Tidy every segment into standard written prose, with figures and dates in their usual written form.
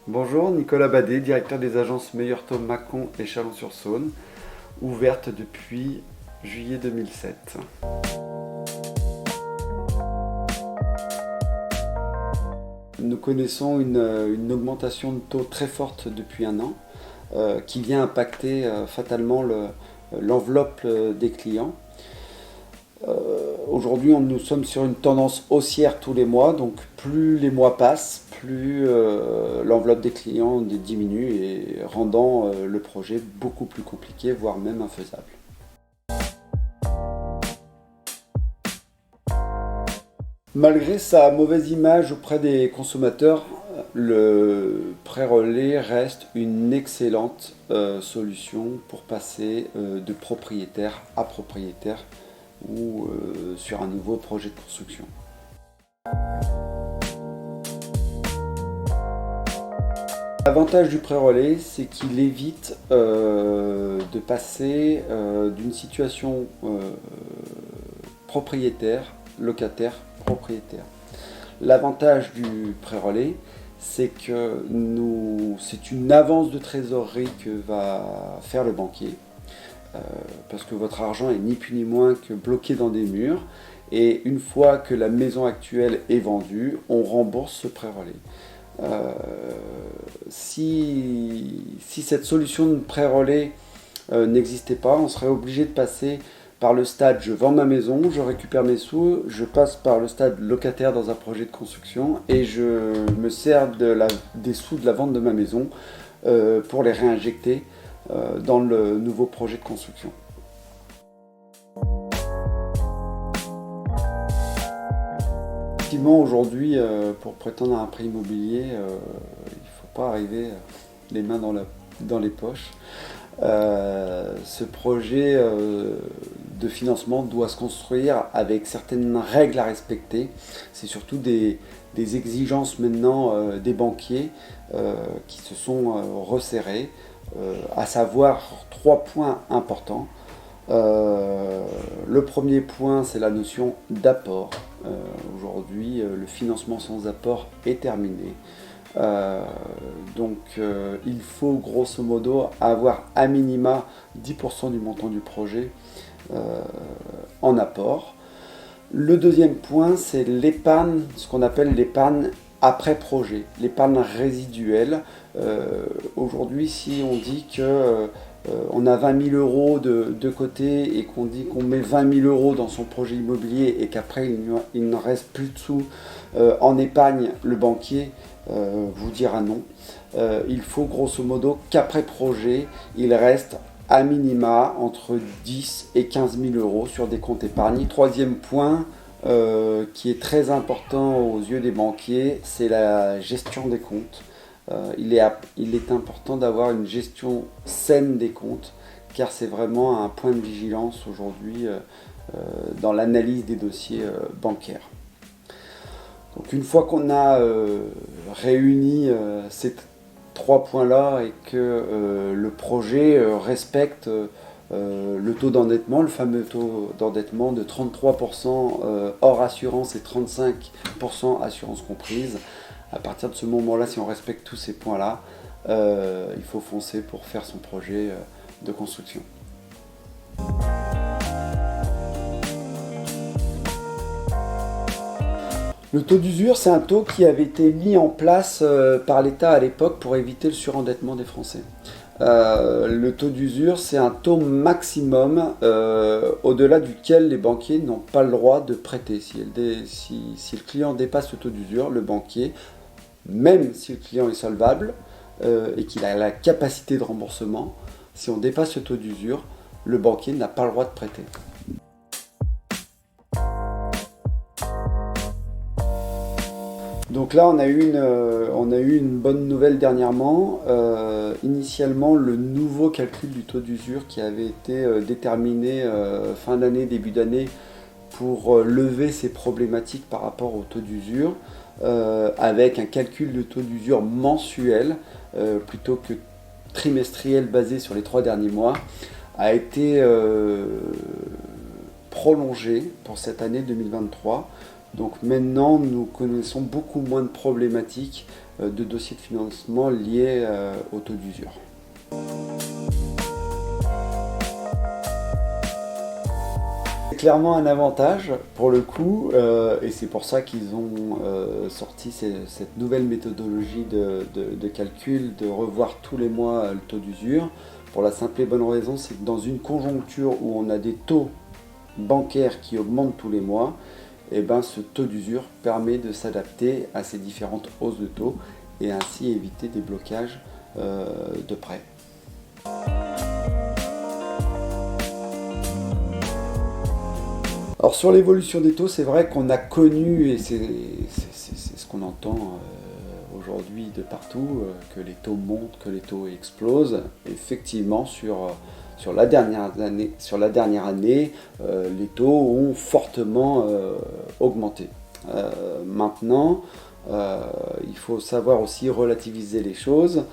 Bonjour, Nicolas Badet, directeur des agences Meilleur Taux Mâcon et Chalon-sur-Saône, ouverte depuis juillet 2007. Nous connaissons une augmentation de taux très forte depuis un an, qui vient impacter fatalement l'enveloppe des clients. Aujourd'hui, nous sommes sur une tendance haussière tous les mois, donc plus les mois passent, plus l'enveloppe des clients diminue et rendant le projet beaucoup plus compliqué, voire même infaisable. Malgré sa mauvaise image auprès des consommateurs, le prêt-relais reste une excellente solution pour passer de propriétaire à propriétaire ou sur un nouveau projet de construction. L'avantage du prêt-relais, c'est qu'il évite de passer d'une situation propriétaire, locataire, propriétaire. L'avantage du prêt-relais, c'est que c'est une avance de trésorerie que va faire le banquier. Parce que votre argent est ni plus ni moins que bloqué dans des murs, et une fois que la maison actuelle est vendue, on rembourse ce prêt-relais. Si cette solution de prêt-relais n'existait pas, on serait obligé de passer par le stade je vends ma maison, je récupère mes sous, je passe par le stade locataire dans un projet de construction et je me sers des sous de la vente de ma maison pour les réinjecter dans le nouveau projet de construction. Effectivement, aujourd'hui, pour prétendre à un prêt immobilier, il ne faut pas arriver les mains dans les poches. Ce projet de financement doit se construire avec certaines règles à respecter. C'est surtout des exigences maintenant des banquiers qui se sont resserrées. À savoir 3 points importants. Le premier point, c'est la notion d'apport. Aujourd'hui, le financement sans apport est terminé. Donc il faut grosso modo avoir à minima 10% du montant du projet en apport. Le deuxième point, c'est l'épargne, ce qu'on appelle l'épargne après projet, l'épargne résiduelle. Aujourd'hui, si on dit que on a 20 000 euros de côté et qu'on dit qu'on met 20 000 euros dans son projet immobilier et qu'après il ne reste plus de sous en épargne, le banquier vous dira non. Il faut grosso modo qu'après projet, il reste à minima entre 10 et 15 000 euros sur des comptes épargne. Troisième point, qui est très important aux yeux des banquiers, c'est la gestion des comptes. Il est important d'avoir une gestion saine des comptes, car c'est vraiment un point de vigilance aujourd'hui dans l'analyse des dossiers bancaires. Donc une fois qu'on a réuni ces 3 points-là et que le projet respecte le taux d'endettement, le fameux taux d'endettement de 33% hors assurance et 35% assurance comprise. À partir de ce moment-là, si on respecte tous ces points-là, il faut foncer pour faire son projet de construction. Le taux d'usure, c'est un taux qui avait été mis en place par l'État à l'époque pour éviter le surendettement des Français. Le taux d'usure, c'est un taux maximum au-delà duquel les banquiers n'ont pas le droit de prêter. Si le client dépasse le taux d'usure, le banquier, même si le client est solvable et qu'il a la capacité de remboursement, si on dépasse le taux d'usure, le banquier n'a pas le droit de prêter. Donc là, on a eu une bonne nouvelle dernièrement. Initialement, le nouveau calcul du taux d'usure qui avait été déterminé fin d'année, début d'année, pour lever ces problématiques par rapport au taux d'usure, avec un calcul de taux d'usure mensuel plutôt que trimestriel basé sur les 3 derniers mois, a été prolongé pour cette année 2023 Donc maintenant, nous connaissons beaucoup moins de problématiques de dossiers de financement liés au taux d'usure. C'est clairement un avantage pour le coup, et c'est pour ça qu'ils ont sorti cette nouvelle méthodologie de calcul, de revoir tous les mois le taux d'usure. Pour la simple et bonne raison, c'est que dans une conjoncture où on a des taux bancaires qui augmentent tous les mois, et ben ce taux d'usure permet de s'adapter à ces différentes hausses de taux et ainsi éviter des blocages de prêts. Alors sur l'évolution des taux, c'est vrai qu'on a connu, et c'est ce qu'on entend aujourd'hui de partout, que les taux montent, que les taux explosent. Effectivement, sur la dernière année, les taux ont fortement augmenté. Maintenant, il faut savoir aussi relativiser les choses.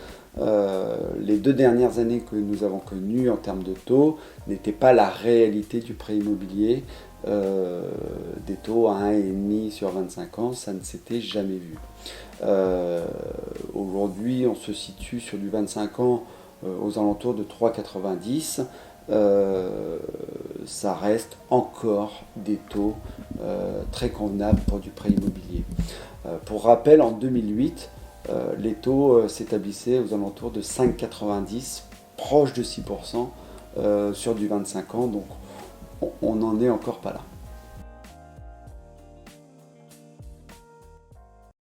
Les 2 dernières années que nous avons connues en termes de taux n'étaient pas la réalité du prêt immobilier. Des taux à 1,5 sur 25 ans, ça ne s'était jamais vu. Aujourd'hui, on se situe sur du 25 ans aux alentours de 3,90. Ça reste encore des taux très convenables pour du prêt immobilier. Pour rappel, en 2008, les taux s'établissaient aux alentours de 5,90, proche de 6% sur du 25 ans, donc on n'en est encore pas là.